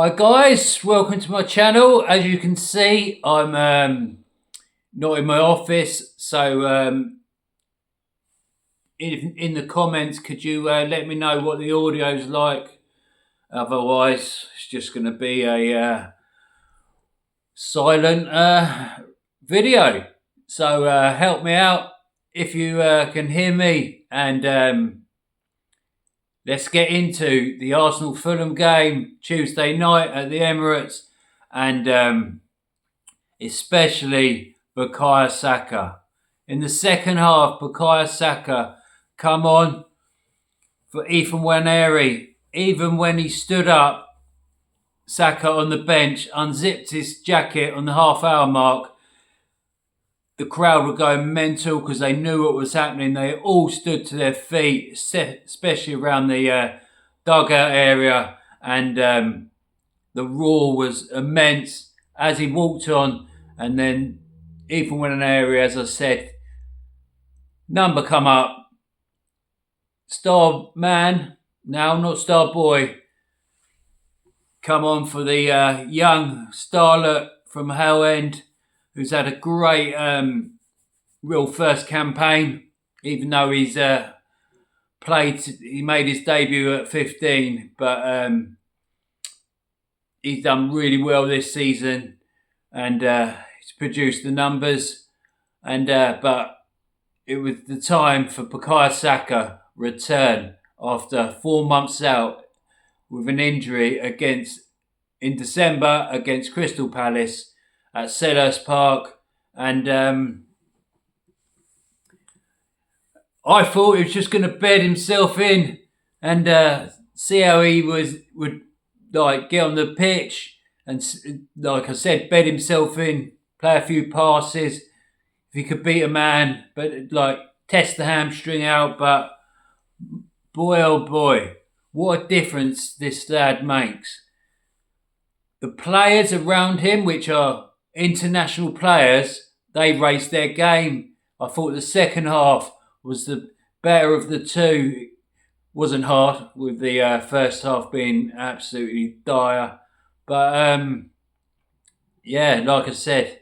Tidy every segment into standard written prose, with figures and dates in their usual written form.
Hi guys, welcome to my channel. As you can see, I'm not in my office, so in the comments, could you let me know what the audio's like? Otherwise, it's just going to be a silent video. So help me out if you can hear me, and let's get into the Arsenal-Fulham game Tuesday night at the Emirates, and especially Bukayo Saka. In the second half, Bukayo Saka come on for Ethan Nwaneri. Even when he stood up, Saka on the bench unzipped his jacket on the half-hour mark. The crowd were going mental because they knew what was happening. They all stood to their feet, especially around the dugout area, and the roar was immense as he walked on. And then Ethan Nwaneri, as I said, number come up, star man, now not star boy, come on for the young starlet from Hell End, who's had a great real first campaign, even though he's he made his debut at 15, but he's done really well this season, and he's produced the numbers, and but it was the time for Bukayo Saka return after 4 months out with an injury in December against Crystal Palace at Selhurst Park, and I thought he was just going to bed himself in and see how he would like get on the pitch and, like I said, bed himself in, play a few passes, if he could beat a man, but like test the hamstring out. But boy, oh boy, what a difference this lad makes. The players around him, which are international players, they raised their game. I thought the second half was the better of the two. Wasn't hard, with the first half being absolutely dire. But yeah, like I said,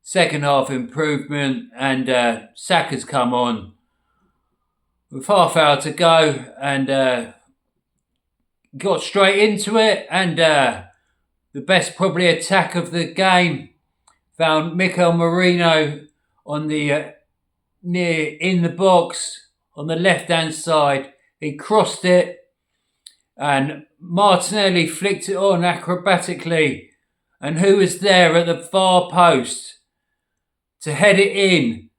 second half improvement, and Saka's come on with half hour to go and got straight into it, and the best probably attack of the game found Mikel Merino on the in the box on the left-hand side. He crossed it, and Martinelli flicked it on acrobatically. And who was there at the far post to head it in?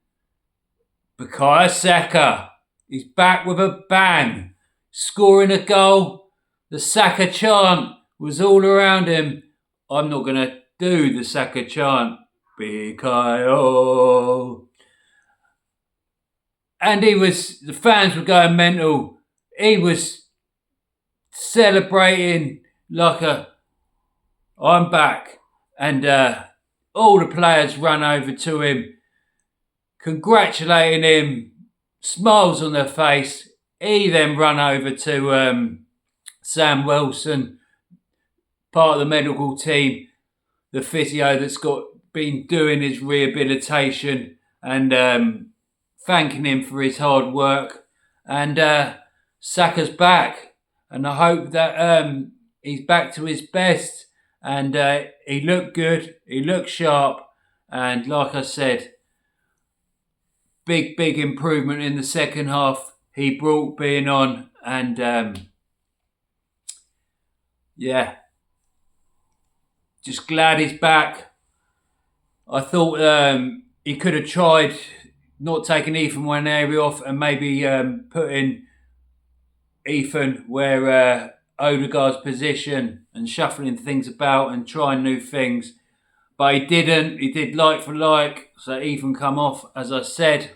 Bukayo Saka. He's back with a bang, scoring a goal. The Saka chant was all around him. I'm not going to do the Saka chant. Bukayo. And the fans were going mental. He was celebrating like I'm back. And all the players ran over to him, congratulating him, smiles on their face. He then ran over to Sam Wilson, part of the medical team, the physio that's been doing his rehabilitation, and thanking him for his hard work. And Saka's back, and I hope that he's back to his best. And he looked good, he looked sharp, and like I said, big improvement in the second half he brought being on, and yeah, just glad he's back. I thought he could have tried not taking Ethan Nwaneri off and maybe putting Ethan where Odegaard's position and shuffling things about and trying new things. But he didn't. He did like for like, so Ethan come off, as I said.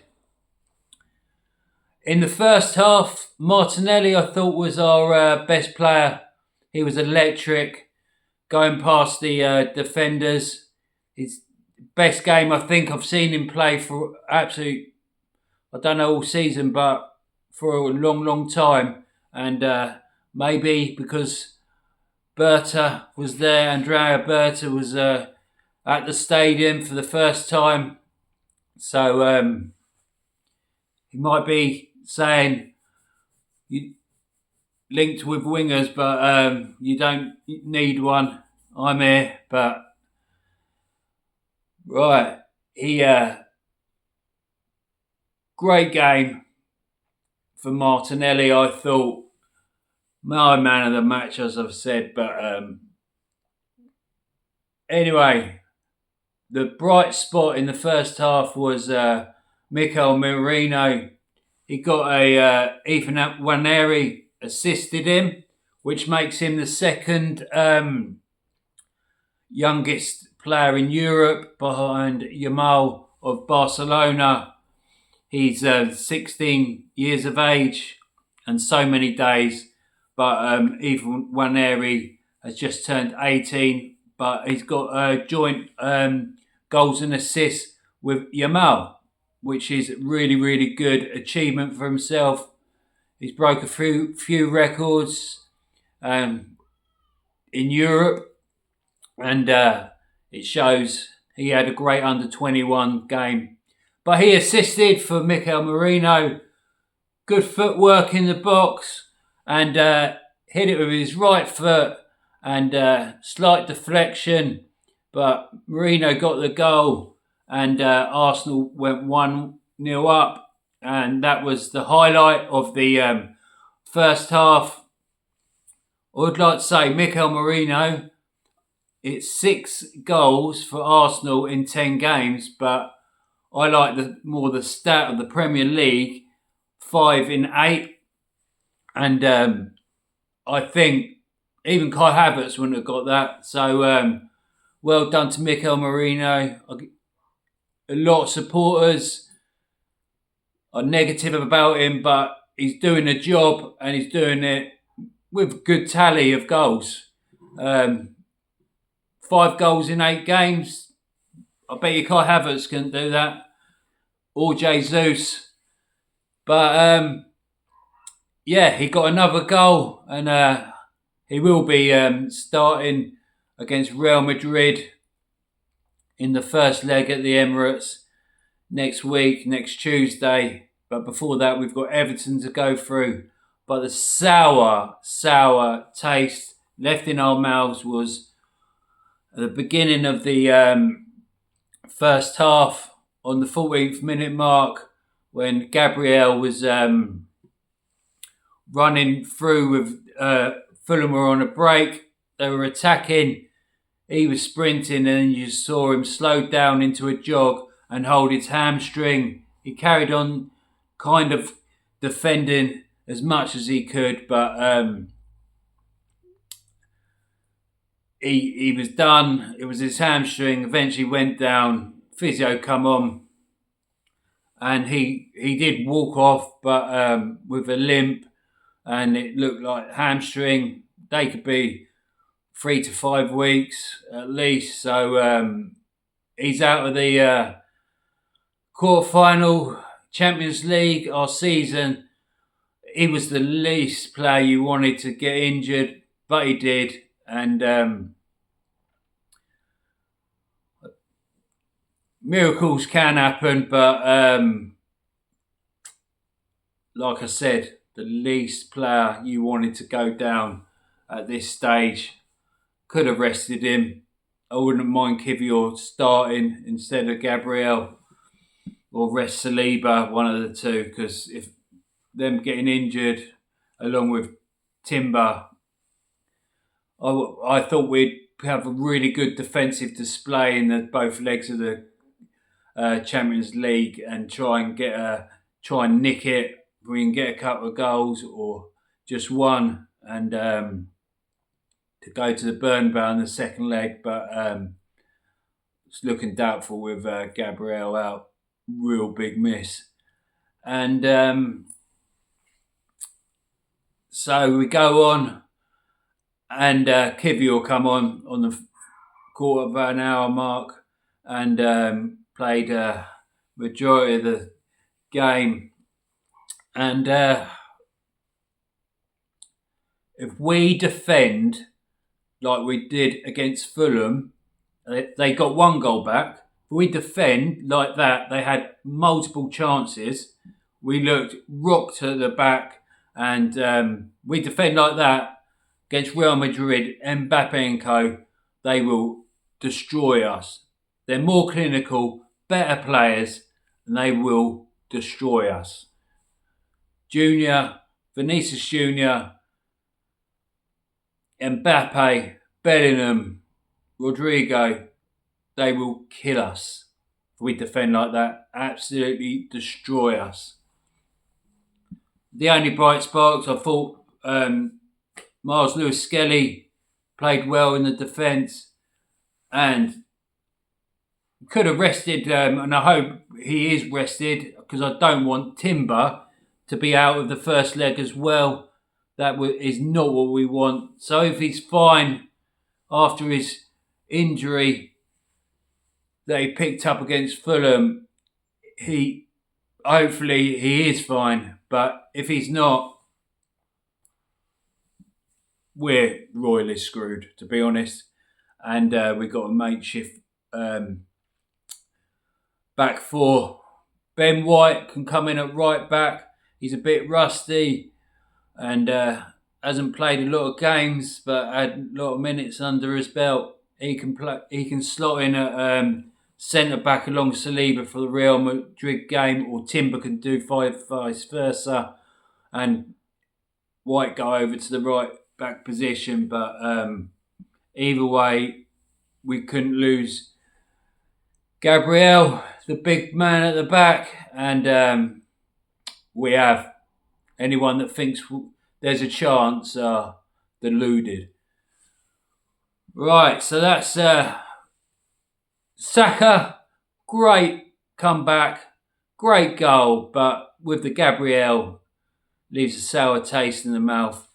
In the first half, Martinelli, I thought, was our best player. He was electric, going past the defenders. His best game I think I've seen him play for I don't know, all season, but for a long time. And maybe because Berta was there. Andrea Berta was at the stadium for the first time. So he might be saying you linked with wingers, but you don't need one. I'm here, but right, he great game for Martinelli. I thought my man of the match, as I've said, but anyway, the bright spot in the first half was Mikel Merino. He got a Ethan Waneri assisted him, which makes him the second youngest player in Europe behind Yamal of Barcelona. He's 16 years of age and so many days, but Ethan Waneri has just turned 18, but he's got joint goals and assists with Yamal, which is really, really good achievement for himself. He's broke a few records in Europe, and it shows he had a great under-21 game. But he assisted for Mikel Merino. Good footwork in the box, and hit it with his right foot, and slight deflection. But Merino got the goal, and Arsenal went 1-0 up. And that was the highlight of the first half. I would like to say Mikel Merino, it's 6 goals for Arsenal in 10 games, but I like the stat of the Premier League, 5 in 8. And I think even Kai Havertz wouldn't have got that. So well done to Mikel Merino. A lot of supporters are negative about him, but he's doing a job, and he's doing it with a good tally of goals. 5 goals in 8 games. I bet you Kai Havertz couldn't do that, or Jesus. But yeah, he got another goal, and he will be starting against Real Madrid in the first leg at the Emirates next week, next Tuesday. But before that, we've got Everton to go through. But the sour taste left in our mouths was at the beginning of the first half, on the 14th minute mark, when Gabriel was running through with Fulham were on a break. They were attacking. He was sprinting, and you saw him slow down into a jog and hold his hamstring. He carried on kind of defending as much as he could, but he was done. It was his hamstring. Eventually went down. Physio come on, and he did walk off, but with a limp, and it looked like hamstring. They could be 3 to 5 weeks at least. So he's out of the quarterfinal Champions League our season. He was the least player you wanted to get injured, but he did. And miracles can happen, but like I said, the least player you wanted to go down at this stage. Could have rested him. I wouldn't mind Kivior starting instead of Gabriel, or rest Saliba, one of the two, because if them getting injured along with Timber, I thought we'd have a really good defensive display in both legs of the Champions League, and try and nick it. We can get a couple of goals or just one, and to go to the Bernabeu in the second leg, but it's looking doubtful with Gabriel out. Real big miss. And so we go on, and Kivior come on the quarter of an hour mark, and played majority of the game. And if we defend like we did against Fulham, they got 1 goal back. If we defend like that, they had multiple chances. We looked rocked at the back, and we defend like that against Real Madrid, Mbappe and co. They will destroy us. They're more clinical, better players, and they will destroy us. Junior, Vinicius Junior, Mbappe, Bellingham, Rodrigo, they will kill us if we defend like that. Absolutely destroy us. The only bright sparks, I thought Miles Lewis-Skelly played well in the defence and could have rested, and I hope he is rested because I don't want Timber to be out of the first leg as well. That is not what we want. So if he's fine after his injury that he picked up against Fulham, hopefully he is fine. But if he's not, we're royally screwed, to be honest. And we've got a makeshift back four. Ben White can come in at right back. He's a bit rusty and hasn't played a lot of games, but had a lot of minutes under his belt. He can play. He can slot in at centre back along Saliba for the Real Madrid game, or Timber can do vice versa, and White go over to the right back position. But either way, we couldn't lose Gabriel, the big man at the back, and we have. Anyone that thinks there's a chance are deluded. Right, so that's Saka. Great comeback, great goal, but with the Gabriel, leaves a sour taste in the mouth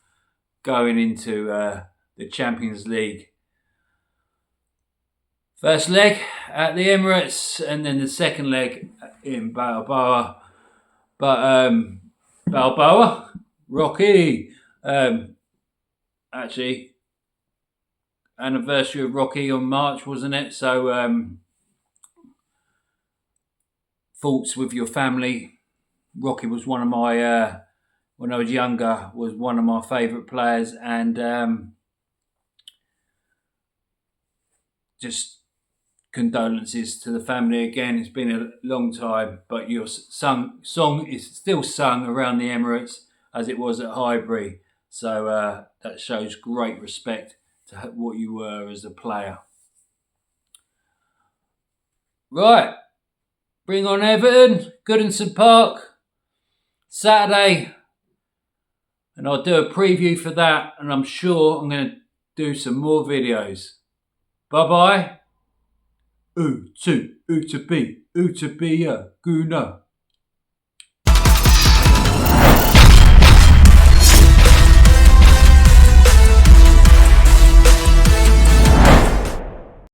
going into the Champions League. First leg at the Emirates, and then the second leg in Balboa. But Balboa, Rocky. Actually, anniversary of Rocky on March, wasn't it? So, thoughts with your family. Rocky was one of my, when I was younger, was one of my favourite players, and just condolences to the family again. It's been a long time, but your song is still sung around the Emirates as it was at Highbury. So that shows great respect to what you were as a player. Right, bring on Everton, Goodison Park, Saturday, and I'll do a preview for that, and I'm sure I'm going to do some more videos. Bye-bye. U to B, Guna.